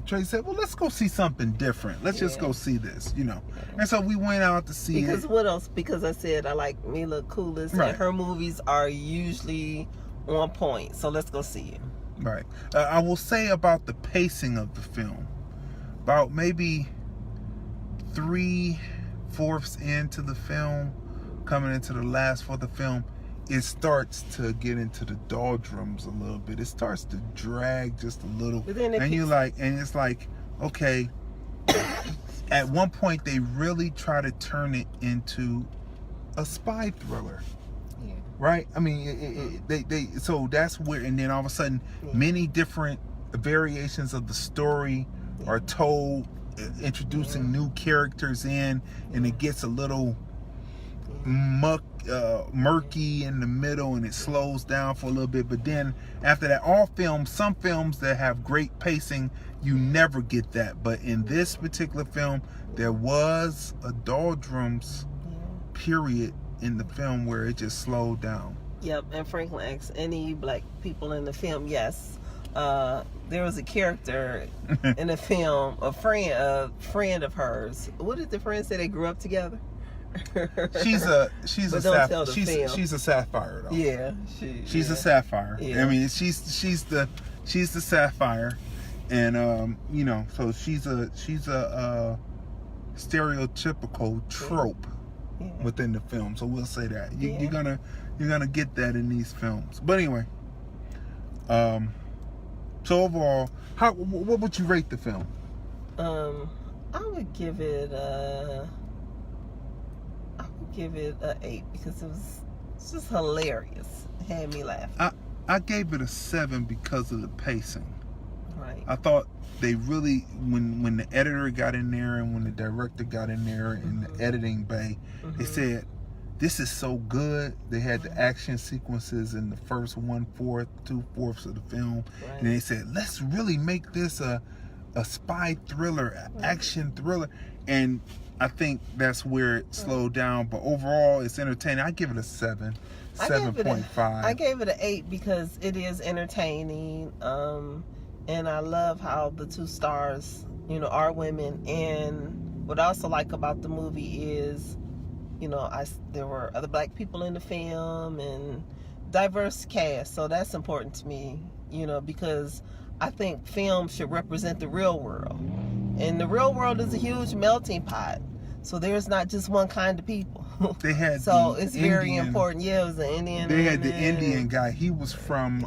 Trey said, well, let's go see something different. Let's just go see this, And so we went out to see Because it. what else? Because I said I like Mila Kunis, Right. and her movies are usually on point. So let's go see it. Right. I will say about the pacing of the film, about maybe 3/4 into the film, coming into the last fourth of the film, it starts to get into the doldrums a little bit. It starts to drag just a little. And it's like, okay, at one point they really try to turn it into a spy thriller. Yeah. Right? I mean, so that's where, and then all of a sudden, many different variations of the story are told, introducing new characters in, and it gets a little murky in the middle, and it slows down for a little bit. But then after that, some films that have great pacing, you never get that. But in this particular film, there was a doldrums period in the film where it just slowed down. Yep. And Franklin asked any black people in the film. Yes, there was a character in the film, a friend of hers. What did the friend say? They grew up together. She's a sapphire though. Yeah, she's a sapphire. Yeah. I mean, she's the sapphire, and so she's a stereotypical trope within the film. So we'll say that you're gonna get that in these films. But anyway, so overall, what would you rate the film? I would give it an 8 because it's just hilarious. It had me laughing. I gave it a 7 because of the pacing. Right. Right. I thought they really, when the editor got in there and when the director got in there in the editing bay, they said, this is so good. They had the action sequences in the first 1/4, 2/4 of the film. Right. And they said, let's really make this a spy thriller, action thriller. And I think that's where it slowed down. But overall, it's entertaining. I give it a 7. 7.5. I gave it an 8 because it is entertaining. And I love how the 2 stars, are women. And what I also like about the movie is, there were other black people in the film and diverse cast. So that's important to me, because I think film should represent the real world. And the real world is a huge melting pot. So there's not just one kind of people. They had so it's very important. Yeah, it was an Indian. They had the Indian guy. He was from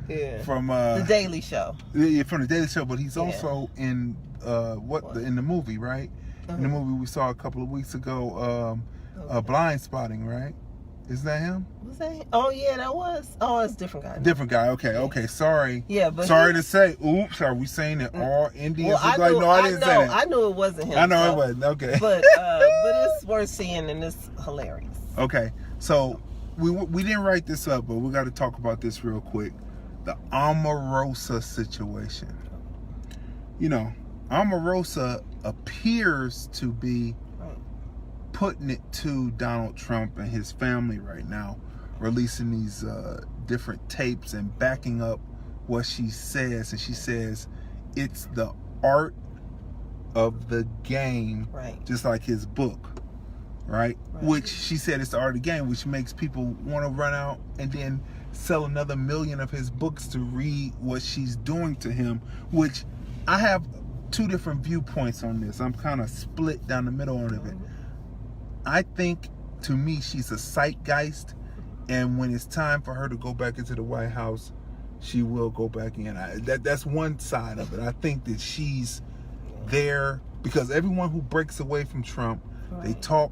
the Daily Show. Yeah, from the Daily Show, but he's also in in the movie, right? In the movie we saw a couple of weeks ago, Blind Spotting, right? Is that him? Was that him? Oh yeah, that was. Oh, it's a different guy. Different guy. Okay. Sorry. Yeah, but sorry to say. Oops. Are we saying that all Indians look like? No, I didn't say that. I knew it wasn't him. I know it wasn't. Okay. But it's worth seeing and it's hilarious. Okay, so we didn't write this up, but we got to talk about this real quick. The Omarosa situation. Omarosa appears to be putting it to Donald Trump and his family right now, releasing these different tapes and backing up what she says. And she says it's the art of the game, just like his book, right? Which she said it's the art of the game, which makes people want to run out and then sell another 1 million of his books to read what she's doing to him, which I have 2 different viewpoints on this. I'm kind of split down the middle on it. I think, to me, she's a zeitgeist, and when it's time for her to go back into the White House, she will go back in. That's one side of it. I think that she's there because everyone who breaks away from Trump, they talk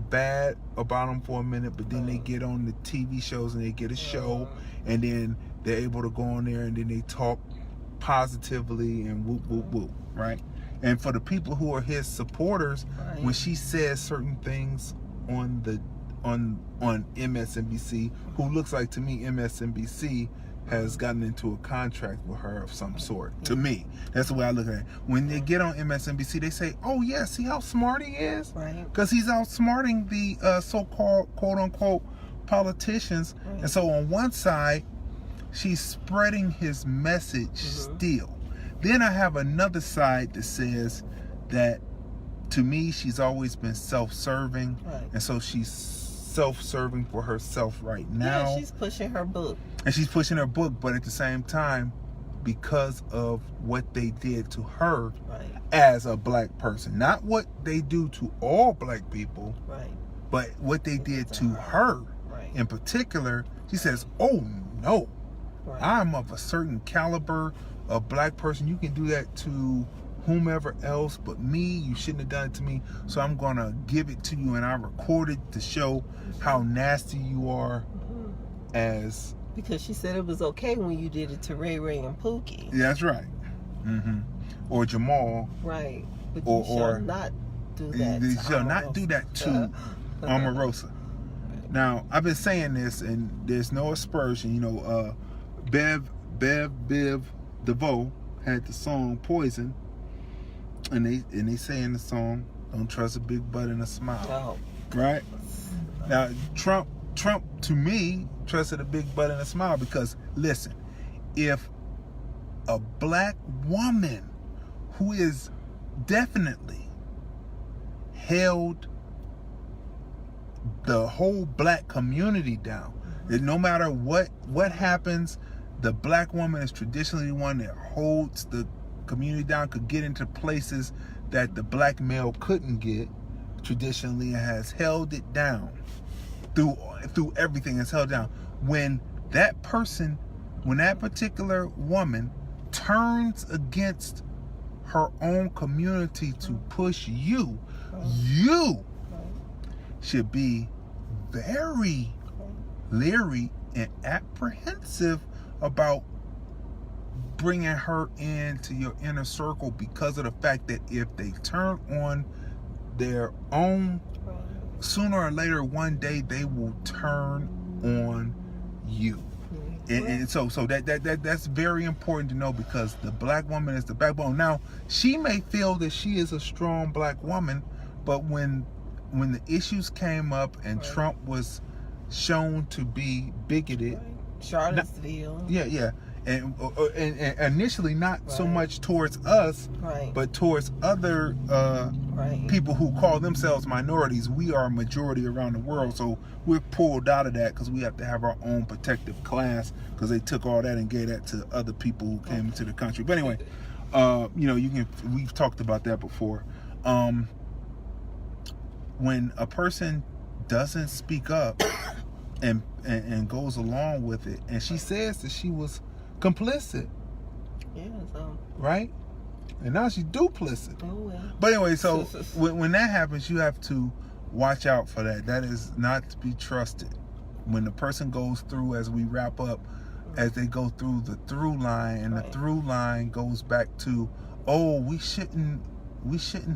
bad about him for a minute, but then they get on the TV shows and they get a show, and then they're able to go on there and then they talk positively and whoop, whoop, whoop, right? And for the people who are his supporters, when she says certain things on MSNBC, who looks like to me MSNBC has gotten into a contract with her of some sort. To me, that's the way I look at it. When they get on MSNBC, they say, "Oh yeah, see how smart he is," because he's outsmarting the so-called quote-unquote politicians. And so on one side, she's spreading his message still. Then I have another side that says that, to me, she's always been self-serving, and so she's self-serving for herself right now. Yeah, she's pushing her book. And she's pushing her book, but at the same time, because of what they did to her as a black person. Not what they do to all black people, but what they did to her in particular. She says, "Oh no, I'm of a certain caliber of black person. You can do that to whomever else, but me, you shouldn't have done it to me. So I'm gonna give it to you." And I recorded to show how nasty you are as... Because she said it was okay when you did it to Ray Ray and Pookie. Yeah, that's right. Or Jamal. Right. But you shall not do that. You shall not do that to Omarosa. Now, I've been saying this, and there's no aspersion. Bev DeVoe had the song Poison, and they say in the song, "Don't trust a big butt and a smile." Right? Now, Trump to me trusted a big butt and a smile because, listen, if a black woman who is definitely held the whole black community down, that no matter what happens, the black woman is traditionally the one that holds the community down, could get into places that the black male couldn't get traditionally, and has held it down through everything. It's held down. When that particular woman turns against her own community to push you should be very leery and apprehensive about bringing her into your inner circle because of the fact that if they turn on their own, sooner or later, one day they will turn on you. And so that's very important to know, because the black woman is the backbone. Now, she may feel that she is a strong black woman, but when the issues came up and Trump was shown to be bigoted, Charlottesville, and initially not so much towards us, but towards other people who call themselves minorities. We are a majority around the world, so we're pulled out of that because we have to have our own protective class, because they took all that and gave that to other people who came into the country. But anyway, we've talked about that before. When a person doesn't speak up and goes along with it, and she says that she was complicit, right? And now she's duplicit. But anyway, so when that happens, you have to watch out for that. That is not to be trusted. When the person goes through, as we wrap up, as they go through the through line, and the through line goes back to, we shouldn't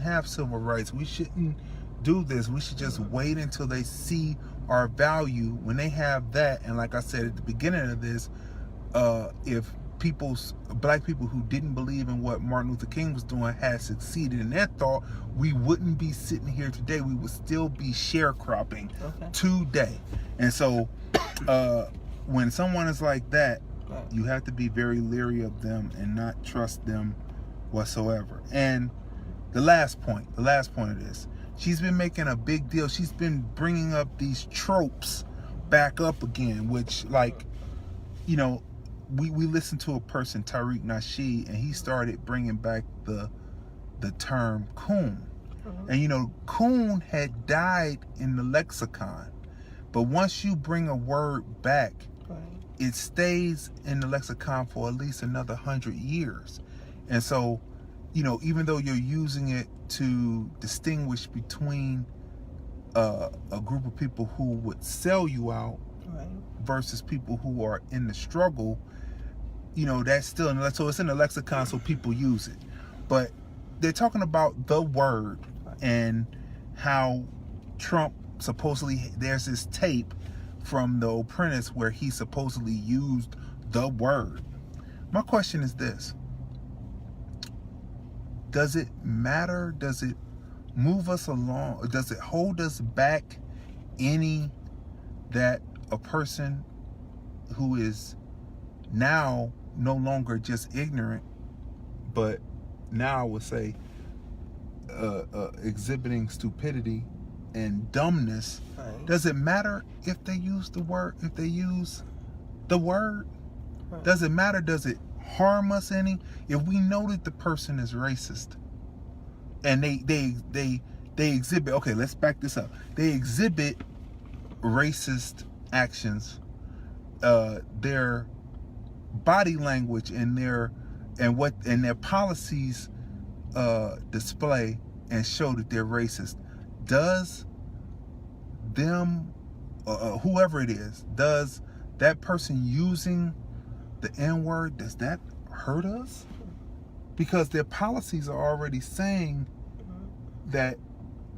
have civil rights. We shouldn't do this. We should just wait until they see our value. When they have that, and like I said at the beginning of this, if black people who didn't believe in what Martin Luther King was doing had succeeded in their thought, we wouldn't be sitting here today. We would still be sharecropping today. And so when someone is like that, you have to be very leery of them and not trust them whatsoever. And the last point of this, she's been making a big deal. She's been bringing up these tropes back up again, which, like, we listened to a person, Tariq Nasheed, and he started bringing back the term coon. And coon had died in the lexicon, but once you bring a word back, it stays in the lexicon for at least another 100 years. And so, even though you're using it to distinguish between a group of people who would sell you out versus people who are in the struggle, that's still so it's in the lexicon, so people use it. But they're talking about the word and how Trump supposedly, there's this tape from The Apprentice where he supposedly used the word. My question is this: does it matter? Does it move us along? Or does it hold us back any that a person who is now no longer just ignorant, but now I would say exhibiting stupidity and dumbness, does it matter if they use the word? If they use the word, does it matter? Does it harm us any? If we know that the person is racist and they exhibit, okay, let's back this up. They exhibit racist actions, their body language and their policies display and show that they're racist. Does them, whoever it is, does that person using the N-word, does that hurt us? Because their policies are already saying that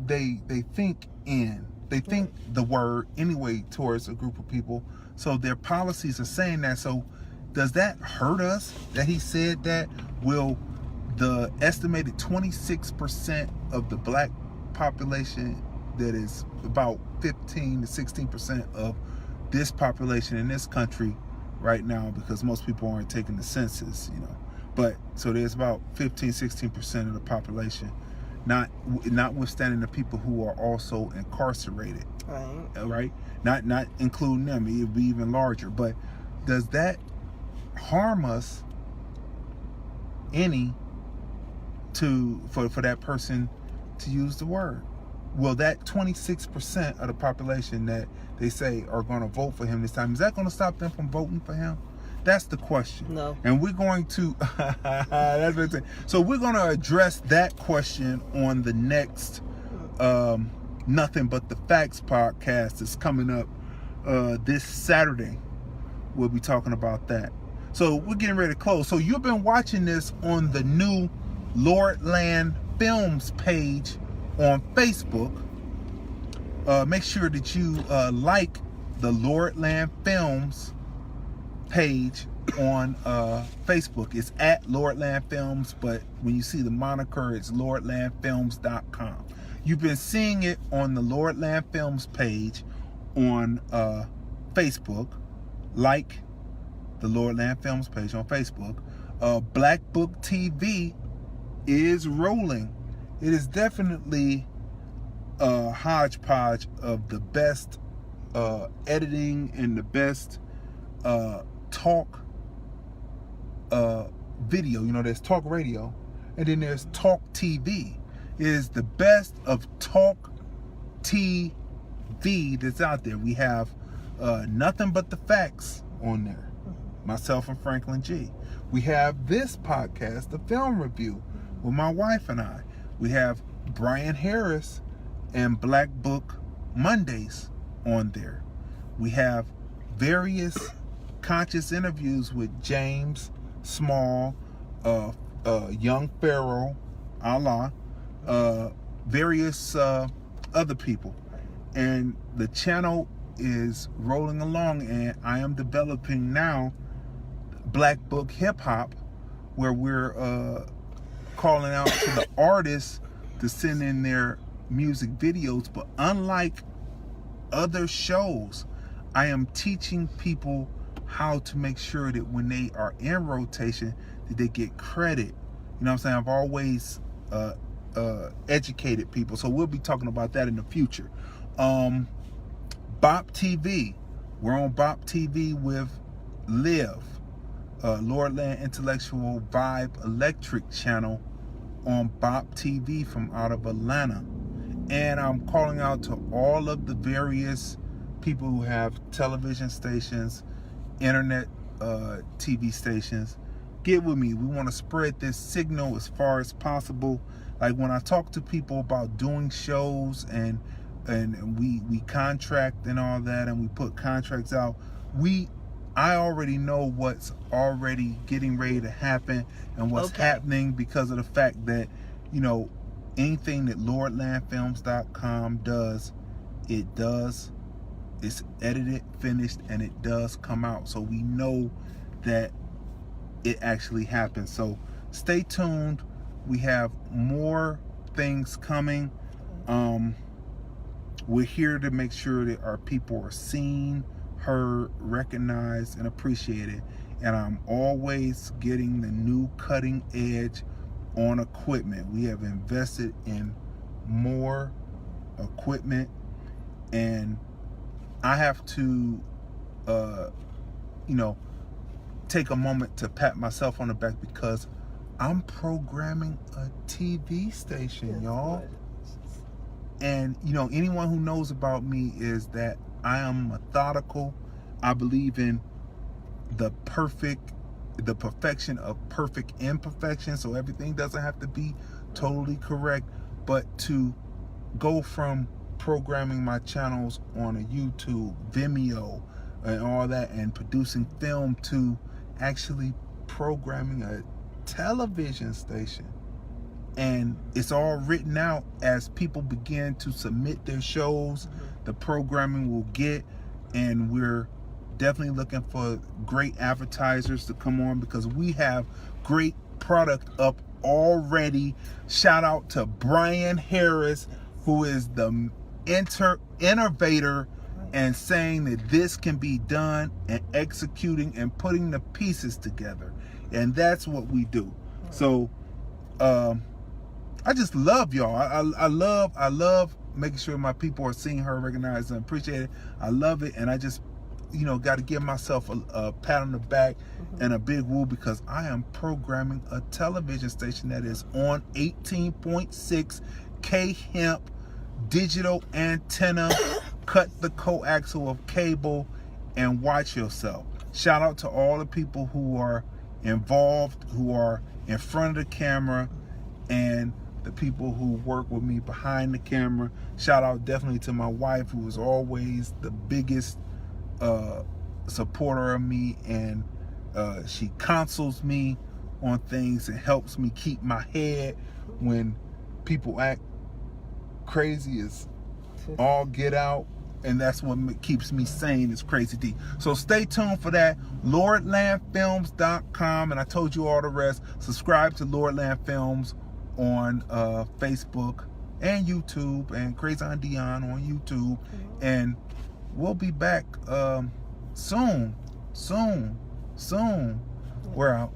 they think the word anyway towards a group of people. So their policies are saying that. So does that hurt us that he said that? Will the estimated 26% of the black population, that is about 15 to 16% of this population in this country right now, because most people aren't taking the census, but so there's about 15-16% of the population, notwithstanding the people who are also incarcerated, right? Not including them, it would be even larger. But does that harm us any for that person to use the word? Will that 26% of the population that they say are going to vote for him this time, is that going to stop them from voting for him? That's the question. No. And we're going to that's what I'm saying. So we're going to address that question on the next Nothing But the Facts podcast that's coming up this Saturday. We'll be talking about that. So we're getting ready to close. So you've been watching this on the new Lordland Films page on Facebook. Make sure that you like the Lordland Films page on Facebook. It's at Lordland Films, but when you see the moniker, it's lordlandfilms.com. You've been seeing it on the Lordland Films page on Facebook. Like the Lordland Films page on Facebook. Black Book TV is rolling. It is definitely a hodgepodge of the best editing and the best talk video. You know, there's talk radio, and then there's talk TV. It is the best of talk TV that's out there. We have Nothing But the Facts on there, myself and Franklin G. We have this podcast, the film review, with my wife and I. We have Brian Harris and Black Book Mondays on there. We have various conscious interviews with James Small, Young Pharaoh, Allah, various other people. And the channel is rolling along, and I am developing now Black Book Hip Hop, where we're calling out to the artists to send in their music videos. But unlike other shows, I am teaching people how to make sure that when they are in rotation, that they get credit. You know what I'm saying? I've always educated people, so we'll be talking about that in the future. Bop TV, we're on Bop TV with Liv, Lordland Intellectual Vibe Electric channel on Bop TV from out of Atlanta. And I'm calling out to all of the various people who have television stations, internet TV stations. Get with me. We want to spread this signal as far as possible. Like when I talk to people about doing shows and we contract and all that, and we put contracts out, I already know what's already getting ready to happen and what's happening, because of the fact that, you know, anything that lordlandfilms.com does, it's edited, finished, and it does come out. So we know that it actually happens. So stay tuned. We have more things coming. We're here to make sure that our people are seen, heard, recognized, and appreciated. And I'm always getting the new cutting edge on equipment. We have invested in more equipment, and I have to, take a moment to pat myself on the back, because I'm programming a TV station, y'all. And, anyone who knows about me is that I am methodical. I believe in the perfection of perfect imperfection. So everything doesn't have to be totally correct. But to go from programming my channels on a YouTube, Vimeo, and all that, and producing film, to actually programming a television station. And it's all written out as people begin to submit their shows. The programming will get, and we're definitely looking for great advertisers to come on, because we have great product up already. Shout out to Brian Harris, who is the innovator and saying that this can be done, and executing and putting the pieces together. And that's what we do. So I just love y'all. I love making sure my people are seen, heard, recognized, and appreciated. I love it, and I just, got to give myself a pat on the back and a big woo, because I am programming a television station that is on 18.6 K-Hemp digital antenna. Cut the coaxial of cable and watch yourself. Shout out to all the people who are involved, who are in front of the camera, and the people who work with me behind the camera. Shout out definitely to my wife, who is always the biggest supporter of me, and She counsels me on things and helps me keep my head when people act crazy as all get out. And that's what keeps me sane, is Crazy Dee. So stay tuned for that. LordlandFilms.com. And I told you all the rest. Subscribe to Lordland Films on Facebook and YouTube, and Crazy on Deeyon on YouTube. And we'll be back soon. We're out.